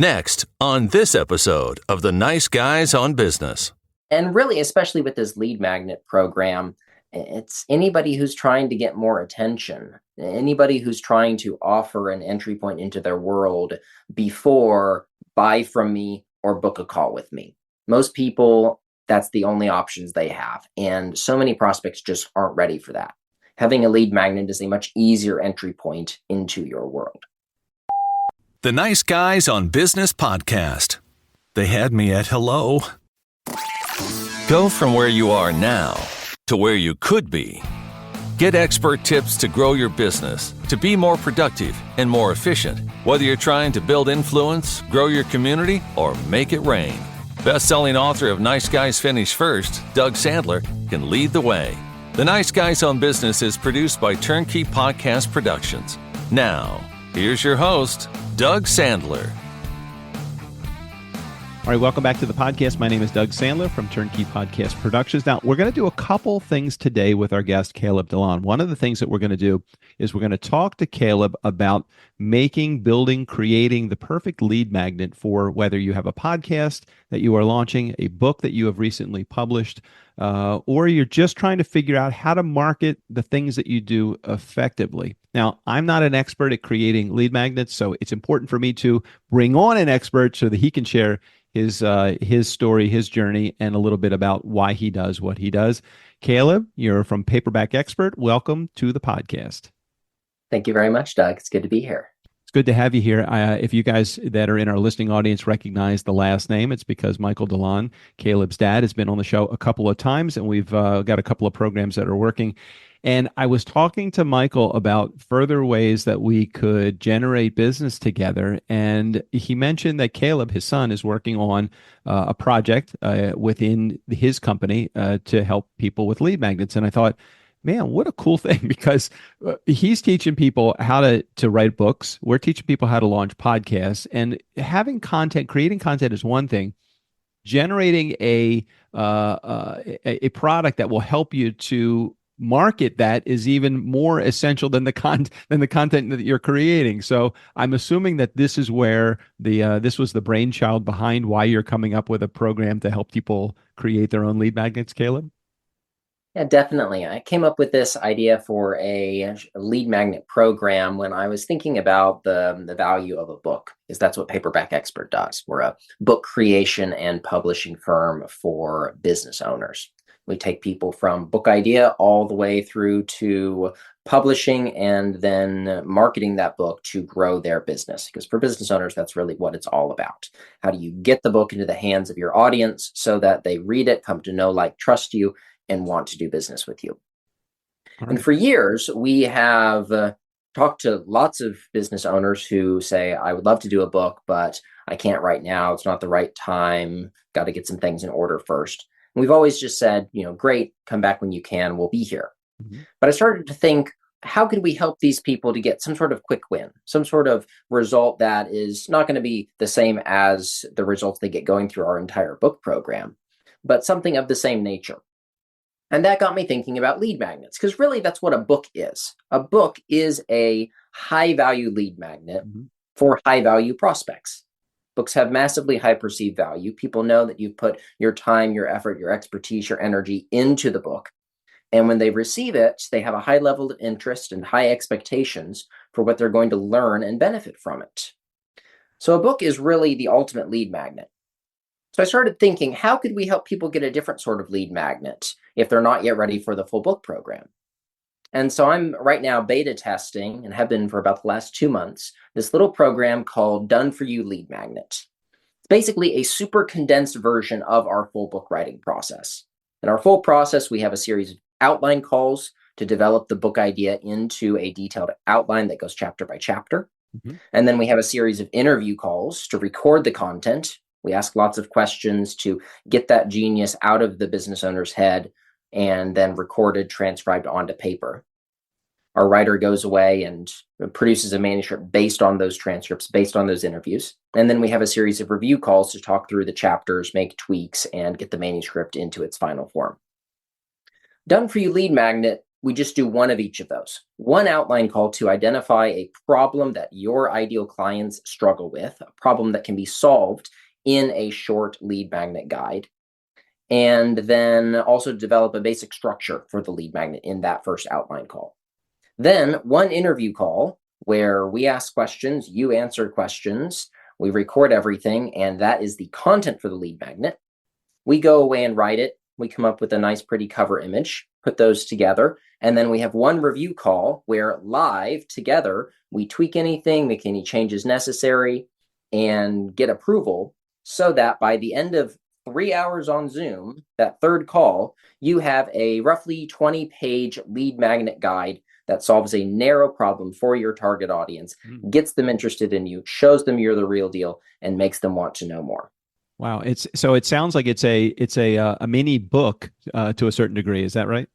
Next, on this episode of The Nice Guys on Business. And really, especially with this lead magnet program, it's anybody who's trying to get more attention, anybody who's trying to offer an entry point into their world before buy from me or book a call with me. Most people, that's the only options they have. And so many prospects just aren't ready for that. Having a lead magnet is a much easier entry point into your world. The Nice Guys on Business podcast. They had me at hello. Go from where you are now to where you could be. Get expert tips to grow your business, to be more productive and more efficient, whether you're trying to build influence, grow your community, or make it rain. Best-selling author of Nice Guys Finish First, Doug Sandler, can lead the way. The Nice Guys on Business is produced by TurnKey Podcast Productions. Now, here's your host, Doug Sandler. All right, welcome back to the podcast. My name is Doug Sandler from TurnKey Podcast Productions. Now, we're going to do a couple things today with our guest, Caleb DeLon. One of the things that we're going to do is we're going to talk to Caleb about making, building, creating the perfect lead magnet for whether you have a podcast that you are launching, a book that you have recently published, or you're just trying to figure out how to market the things that you do effectively. Now, I'm not an expert at creating lead magnets, so it's important for me to bring on an expert so that he can share his story, his journey, and a little bit about why he does what he does. Caleb, you're from Paperback Expert. Welcome to the podcast. Thank you very much, Doug. It's good to be here. It's good to have you here. If you guys that are in our listening audience recognize the last name, it's because Michael DeLon, Caleb's dad, has been on the show a couple of times, and we've got a couple of programs that are working. And I was talking to Michael about further ways that we could generate business together. And he mentioned that Caleb, his son, is working on a project within his company to help people with lead magnets. And I thought, man, what a cool thing, because he's teaching people how to write books. We're teaching people how to launch podcasts, and having content, creating content is one thing. Generating a product that will help you to market that is even more essential than the content that you're creating. So I'm assuming that this is where this was the brainchild behind why you're coming up with a program to help people create their own lead magnets, Caleb. Yeah, definitely. I came up with this idea for a lead magnet program when I was thinking about the value of a book, because that's what Paperback Expert does. We're a book creation and publishing firm for business owners. We take people from book idea all the way through to publishing and then marketing that book to grow their business. Because for business owners, that's really what it's all about. How do you get the book into the hands of your audience so that they read it, come to know, like, trust you, and want to do business with you? Right. And for years, we have talked to lots of business owners who say, I would love to do a book, but I can't right now. It's not the right time. Got to get some things in order first. And we've always just said, great, come back when you can. We'll be here. Mm-hmm. But I started to think, how could we help these people to get some sort of quick win, some sort of result that is not going to be the same as the results they get going through our entire book program, but something of the same nature. And that got me thinking about lead magnets, because really that's what a book is. A book is a high-value lead magnet for high-value prospects. Books have massively high perceived value. People know that you've put your time, your effort, your expertise, your energy into the book. And when they receive it, they have a high level of interest and high expectations for what they're going to learn and benefit from it. So a book is really the ultimate lead magnet. So I started thinking, how could we help people get a different sort of lead magnet if they're not yet ready for the full book program? And so I'm right now beta testing, and have been for about the last 2 months, this little program called Done For You Lead Magnet. It's basically a super condensed version of our full book writing process. In our full process, we have a series of outline calls to develop the book idea into a detailed outline that goes chapter by chapter. Mm-hmm. And then we have a series of interview calls to record the content. We ask lots of questions to get that genius out of the business owner's head and then recorded, transcribed onto paper. Our writer goes away and produces a manuscript based on those transcripts, based on those interviews. And then we have a series of review calls to talk through the chapters, make tweaks, and get the manuscript into its final form. Done For You Lead Magnet we just do one of each of those. One outline call to identify a problem that your ideal clients struggle with, a problem that can be solved in a short lead magnet guide. And then also develop a basic structure for the lead magnet in that first outline call. Then one interview call where we ask questions, you answer questions, we record everything, and that is the content for the lead magnet. We go away and write it. We come up with a nice, pretty cover image, put those together, and then we have one review call where live together, we tweak anything, make any changes necessary, and get approval so that by the end of 3 hours on Zoom, that third call, you have a roughly 20-page lead magnet guide that solves a narrow problem for your target audience, gets them interested in you, shows them you're the real deal, and makes them want to know more. Wow. So it sounds like it's a mini book to a certain degree. Is that right?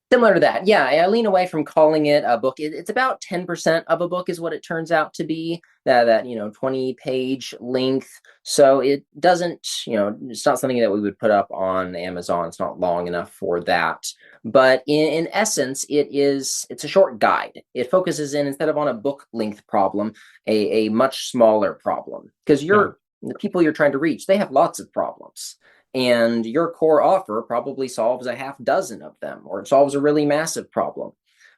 Similar to that. Yeah, I lean away from calling it a book. It's about 10% of a book is what it turns out to be, that 20-page length. So it doesn't, it's not something that we would put up on Amazon. It's not long enough for that. But in essence, it's a short guide. It focuses in, instead of on a book length problem, a much smaller problem. Because the people you're trying to reach, they have lots of problems. And your core offer probably solves a half dozen of them, or it solves a really massive problem.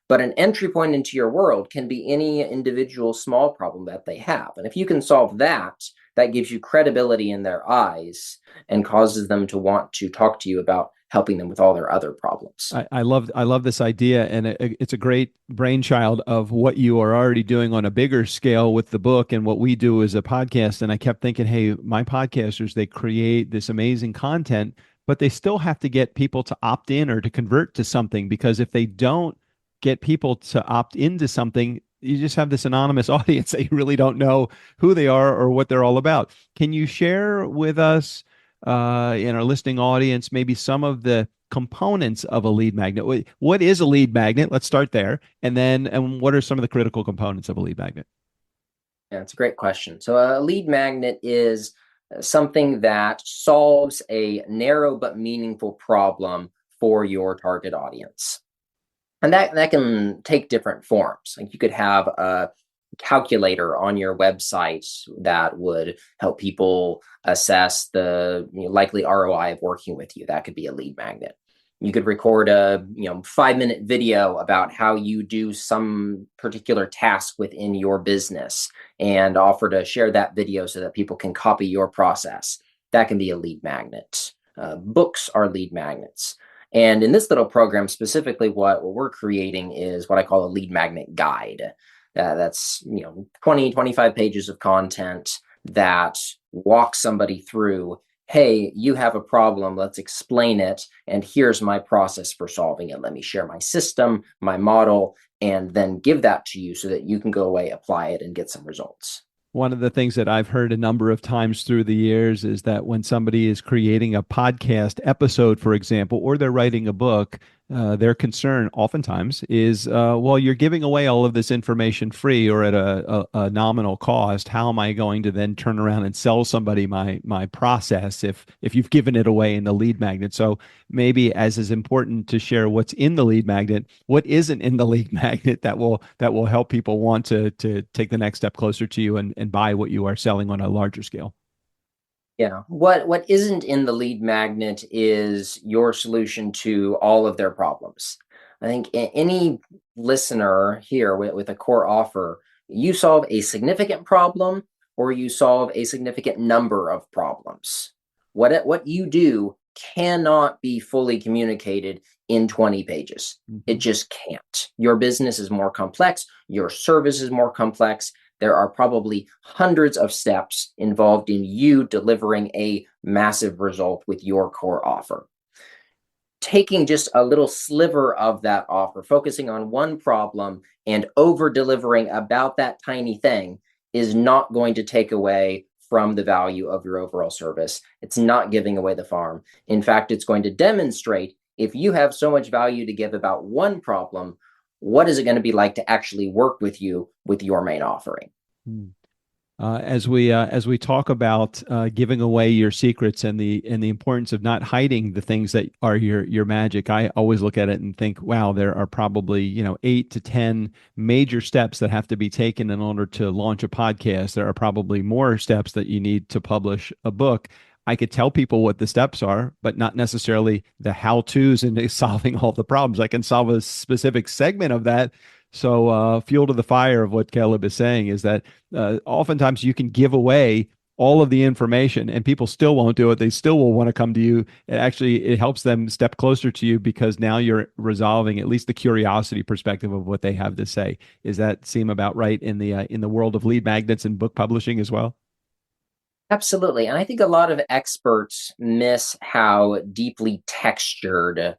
But an entry point into your world can be any individual small problem that they have. And if you can solve that, that gives you credibility in their eyes and causes them to want to talk to you about helping them with all their other problems. I love this idea, and it's a great brainchild of what you are already doing on a bigger scale with the book and what we do as a podcast. And I kept thinking, hey, my podcasters, they create this amazing content, but they still have to get people to opt in or to convert to something, because if they don't get people to opt into something, you just have this anonymous audience that you really don't know who they are or what they're all about. Can you share with us in our listening audience maybe some of the components of a lead magnet? What is a lead magnet? Let's start there. And what are some of the critical components of a lead magnet? Yeah, it's a great question. So a lead magnet is something that solves a narrow but meaningful problem for your target audience. And that can take different forms. Like you could have a calculator on your website that would help people assess the likely ROI of working with you. That could be a lead magnet. You could record a 5-minute video about how you do some particular task within your business and offer to share that video so that people can copy your process. That can be a lead magnet. Books are lead magnets. And in this little program, specifically what we're creating is what I call a lead magnet guide. That's 20, 25 pages of content that walks somebody through, hey, you have a problem, let's explain it, and here's my process for solving it. Let me share my system, my model, and then give that to you so that you can go away, apply it, and get some results. One of the things that I've heard a number of times through the years is that when somebody is creating a podcast episode, for example, or they're writing a book, their concern oftentimes is, well, you're giving away all of this information free or at a nominal cost. How am I going to then turn around and sell somebody my process if you've given it away in the lead magnet? So maybe as is important to share what's in the lead magnet, what isn't in the lead magnet that will help people want to take the next step closer to you and buy what you are selling on a larger scale. Yeah. What isn't in the lead magnet is your solution to all of their problems. I think any listener here with a core offer, you solve a significant problem or you solve a significant number of problems. What you do cannot be fully communicated in 20 pages. It just can't. Your business is more complex. Your service is more complex. There are probably hundreds of steps involved in you delivering a massive result with your core offer. Taking just a little sliver of that offer, focusing on one problem and over-delivering about that tiny thing is not going to take away from the value of your overall service. It's not giving away the farm. In fact, it's going to demonstrate if you have so much value to give about one problem, what is it going to be like to actually work with you with your main offering? As we talk about giving away your secrets and the importance of not hiding the things that are your magic, I always look at it and think, wow, there are probably 8 to 10 major steps that have to be taken in order to launch a podcast. There are probably more steps that you need to publish a book. I could tell people what the steps are, but not necessarily the how-tos and solving all the problems. I can solve a specific segment of that. So, fuel to the fire of what Caleb is saying is that oftentimes you can give away all of the information and people still won't do it. They still will want to come to you. It helps them step closer to you because now you're resolving at least the curiosity perspective of what they have to say. Does that seem about right in the world of lead magnets and book publishing as well? Absolutely. And I think a lot of experts miss how deeply textured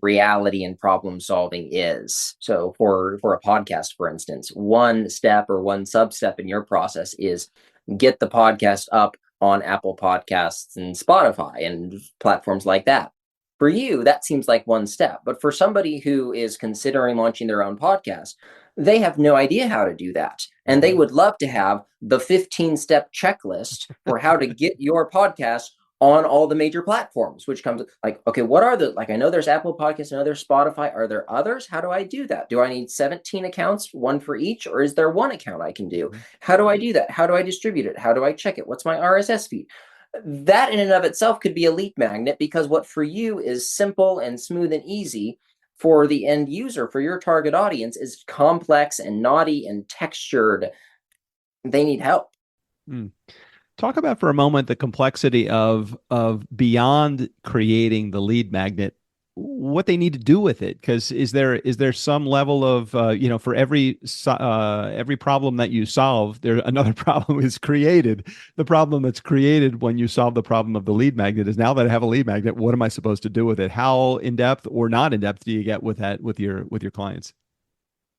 reality and problem solving is. So for a podcast, for instance, one step or one sub step in your process is get the podcast up on Apple Podcasts and Spotify and platforms like that. For you, that seems like one step. But for somebody who is considering launching their own podcast, they have no idea how to do that. And they would love to have the 15-step checklist for how to get your podcast on all the major platforms, which comes like, okay, what are I know there's Apple Podcasts, I know there's Spotify. Are there others? How do I do that? Do I need 17 accounts, one for each, or is there one account I can do? How do I do that? How do I distribute it? How do I check it? What's my RSS feed? That in and of itself could be a lead magnet, because what for you is simple and smooth and easy, for the end user, for your target audience, is complex and naughty and textured. They need help. Mm. Talk about for a moment the complexity of beyond creating the lead magnet, what they need to do with it. Because is there some level of for every problem that you solve, there another problem is created. The problem that's created when you solve the problem of the lead magnet is, now that I have a lead magnet, what am I supposed to do with it? How in depth or not in depth do you get with that with your clients?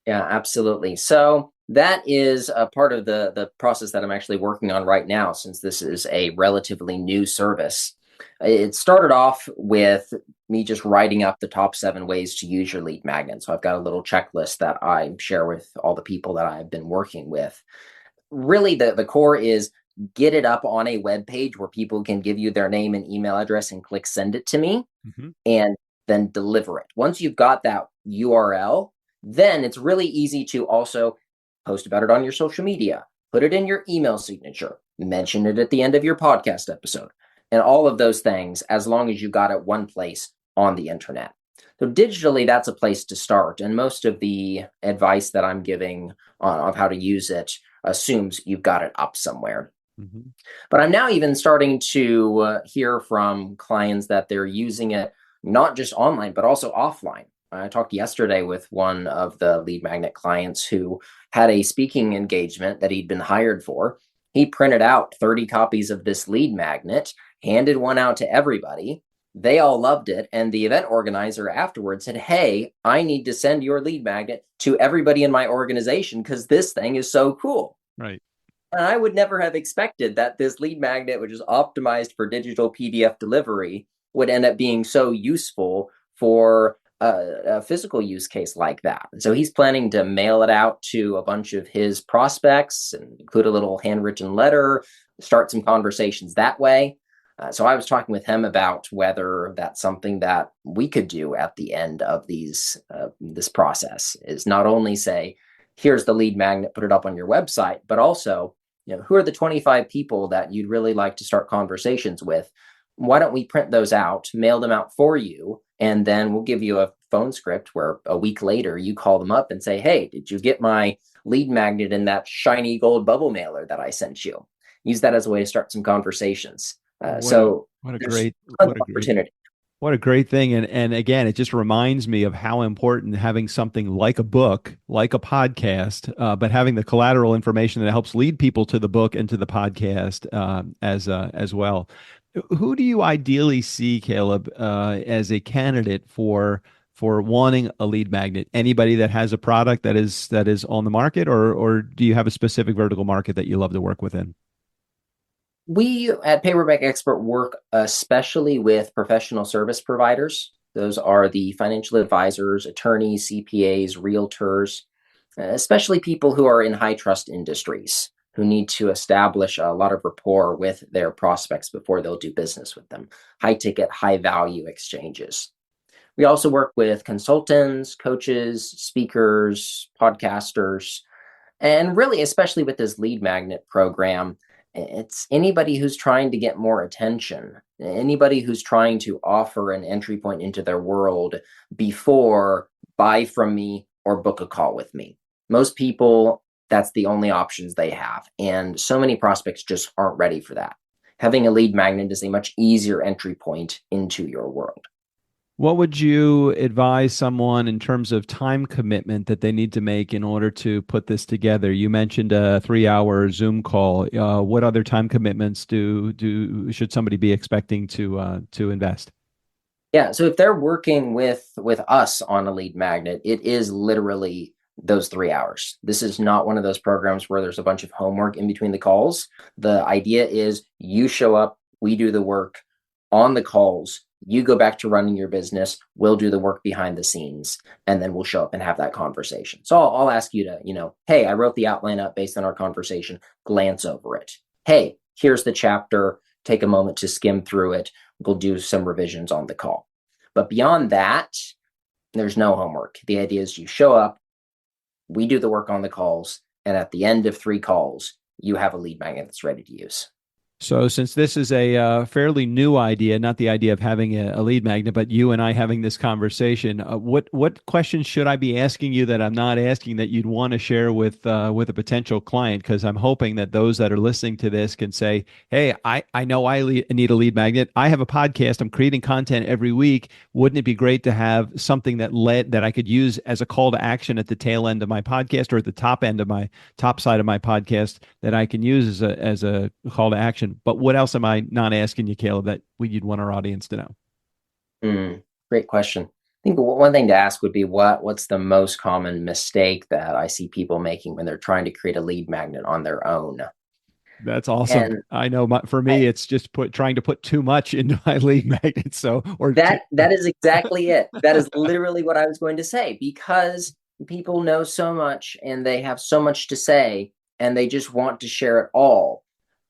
Yeah, absolutely. So that is a part of the process that I'm actually working on right now, since this is a relatively new service. It started off with me just writing up the top 7 ways to use your lead magnet. So I've got a little checklist that I share with all the people that I've been working with. Really, the core is get it up on a web page where people can give you their name and email address and click send it to me, and then deliver it. Once you've got that URL, then it's really easy to also post about it on your social media, put it in your email signature, mention it at the end of your podcast episode, and all of those things, as long as you got it one place on the internet. So digitally, that's a place to start. And most of the advice that I'm giving on how to use it assumes you've got it up somewhere. But I'm now even starting to hear from clients that they're using it not just online, but also offline. I talked yesterday with one of the lead magnet clients who had a speaking engagement that he'd been hired for. He printed out 30 copies of this lead magnet, handed one out to everybody. They all loved it. And the event organizer afterwards said, "Hey, I need to send your lead magnet to everybody in my organization because this thing is so cool." Right. And I would never have expected that this lead magnet, which is optimized for digital PDF delivery, would end up being so useful for a physical use case like that. And so he's planning to mail it out to a bunch of his prospects and include a little handwritten letter, start some conversations that way. So I was talking with him about whether that's something that we could do at the end of this process, is not only say, here's the lead magnet, put it up on your website, but also, who are the 25 people that you'd really like to start conversations with? Why don't we print those out, mail them out for you, and then we'll give you a phone script where a week later you call them up and say, "Hey, did you get my lead magnet in that shiny gold bubble mailer that I sent you?" Use that as a way to start some conversations. What a great opportunity. What a great thing. And again, it just reminds me of how important having something like a book, like a podcast, but having the collateral information that helps lead people to the book and to the podcast as well. Who do you ideally see, Caleb, as a candidate for wanting a lead magnet? Anybody that has a product that is on the market, or do you have a specific vertical market that you love to work within? We at Paperback Expert work especially with professional service providers. Those are the financial advisors, attorneys, CPAs, realtors, especially people who are in high trust industries. who need to establish a lot of rapport with their prospects before they'll do business with them. High ticket, high value exchanges. We also work with consultants, coaches, speakers, podcasters, and really, especially with this lead magnet program, it's anybody who's trying to get more attention, anybody who's trying to offer an entry point into their world before buy from me or book a call with me. Most people, that's the only options they have. And so many prospects just aren't ready for that. Having a lead magnet is a much easier entry point into your world. What would you advise someone in terms of time commitment that they need to make in order to put this together? You mentioned a 3-hour Zoom call. What other time commitments should somebody be expecting to invest? Yeah, so if they're working with us on a lead magnet, it is literally those 3 hours. This is not one of those programs where there's a bunch of homework in between the calls. The idea is you show up, we do the work on the calls. You go back to running your business, we'll do the work behind the scenes, and then we'll show up and have that conversation. So I'll ask you to, hey, I wrote the outline up based on our conversation, glance over it. Hey, here's the chapter, take a moment to skim through it. We'll do some revisions on the call. But beyond that, there's no homework. The idea is you show up, we do the work on the calls, and at the end of 3 calls, you have a lead magnet that's ready to use. So since this is a fairly new idea, not the idea of having a lead magnet, but you and I having this conversation, what questions should I be asking you that I'm not asking that you'd want to share with a potential client? Because I'm hoping that those that are listening to this can say, hey, I know I need a lead magnet. I have a podcast. I'm creating content every week. Wouldn't it be great to have something that I could use as a call to action at the tail end of my podcast or at the top side of my podcast that I can use as a call to action? But what else am I not asking you, Caleb, that you'd want our audience to know? Great question. I think one thing to ask would be what's the most common mistake that I see people making when they're trying to create a lead magnet on their own? That's awesome. And I know for me, it's just trying to put too much into my lead magnet. That is exactly it. That is literally what I was going to say, because people know so much and they have so much to say and they just want to share it all.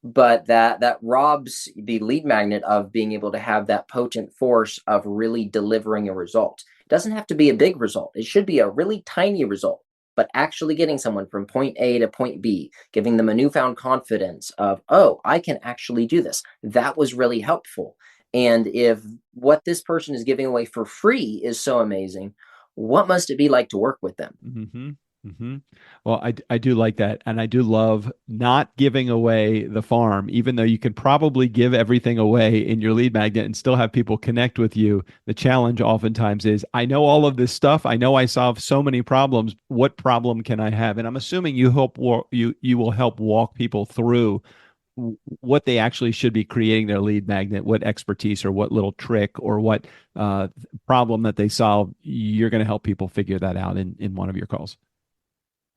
But that robs the lead magnet of being able to have that potent force of really delivering a result. It doesn't have to be a big result. It should be a really tiny result, but actually getting someone from point A to point B, giving them a newfound confidence of, oh, I can actually do this. That was really helpful. And if what this person is giving away for free is so amazing, what must it be like to work with them? Mm-hmm. Mm-hmm. Well, I do like that. And I do love not giving away the farm, even though you can probably give everything away in your lead magnet and still have people connect with you. The challenge oftentimes is, I know all of this stuff. I know I solve so many problems. What problem can I have? And I'm assuming you will help walk people through what they actually should be creating their lead magnet, what expertise or what little trick or what problem that they solve. You're going to help people figure that out in one of your calls.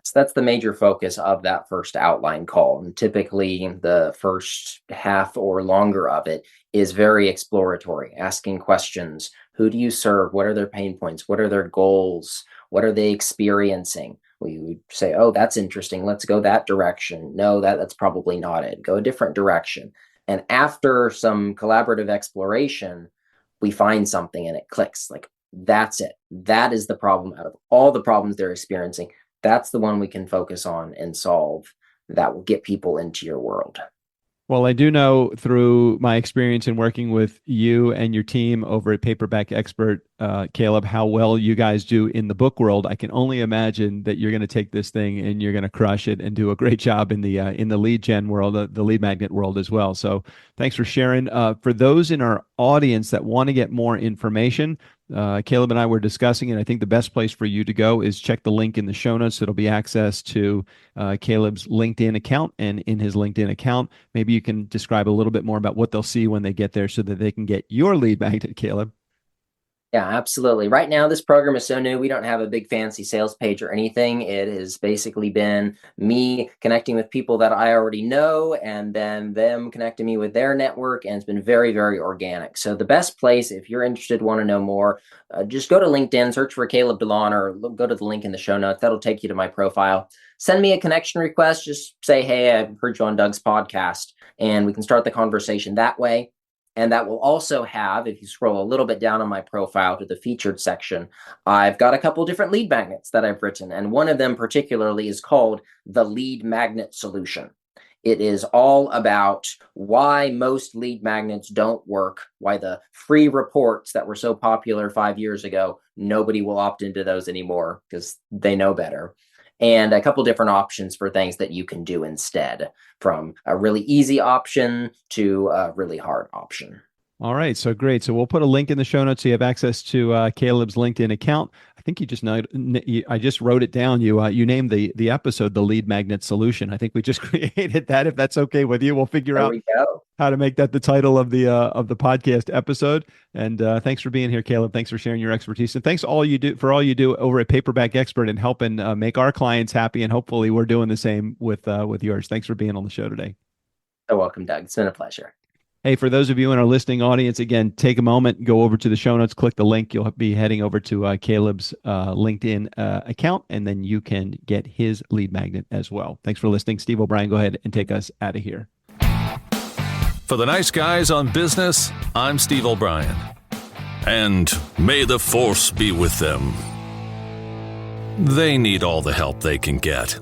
So that's the major focus of that first outline call. And typically the first half or longer of it is very exploratory, asking questions. Who do you serve? What are their pain points? What are their goals? What are they experiencing? We would say, oh, that's interesting. Let's go that direction. No, that's probably not it. Go a different direction. And after some collaborative exploration, we find something and it clicks. Like, that's it. That is the problem out of all the problems they're experiencing. That's the one we can focus on and solve that will get people into your world. Well, I do know through my experience in working with you and your team over at Paperback Expert, Caleb, how well you guys do in the book world. I can only imagine that you're going to take this thing and you're going to crush it and do a great job in the lead gen world, the lead magnet world as well. So thanks for sharing. For those in our audience that want to get more information, Caleb and I were discussing it. I think the best place for you to go is check the link in the show notes. It'll be access to Caleb's LinkedIn account, and in his LinkedIn account, maybe you can describe a little bit more about what they'll see when they get there so that they can get your lead magnet, Caleb. Yeah, absolutely. Right now, this program is so new. We don't have a big fancy sales page or anything. It has basically been me connecting with people that I already know and then them connecting me with their network. And it's been very, very organic. So the best place, if you're interested, want to know more, just go to LinkedIn, search for Caleb DeLon, or go to the link in the show notes. That'll take you to my profile. Send me a connection request. Just say, hey, I've heard you on Doug's podcast, and we can start the conversation that way. And that will also have, if you scroll a little bit down on my profile to the featured section, I've got a couple different lead magnets that I've written. And one of them particularly is called the Lead Magnet Solution. It is all about why most lead magnets don't work, why the free reports that were so popular 5 years ago, nobody will opt into those anymore because they know better. And a couple different options for things that you can do instead, from a really easy option to a really hard option. All right. So great. So we'll put a link in the show notes so you have access to Caleb's LinkedIn account. I think you just know, I just wrote it down. You named the episode the Lead Magnet Solution. I think we just created that. If that's okay with you, we'll figure out how to make that the title of the podcast episode. And thanks for being here, Caleb. Thanks for sharing your expertise, and thanks for all you do over at Paperback Expert and helping make our clients happy. And hopefully, we're doing the same with yours. Thanks for being on the show today. So welcome, Doug. It's been a pleasure. Hey, for those of you in our listening audience, again, take a moment, go over to the show notes, click the link. You'll be heading over to Caleb's LinkedIn account, and then you can get his lead magnet as well. Thanks for listening. Steve O'Brien, go ahead and take us out of here. For the nice guys on business, I'm Steve O'Brien. And may the force be with them. They need all the help they can get.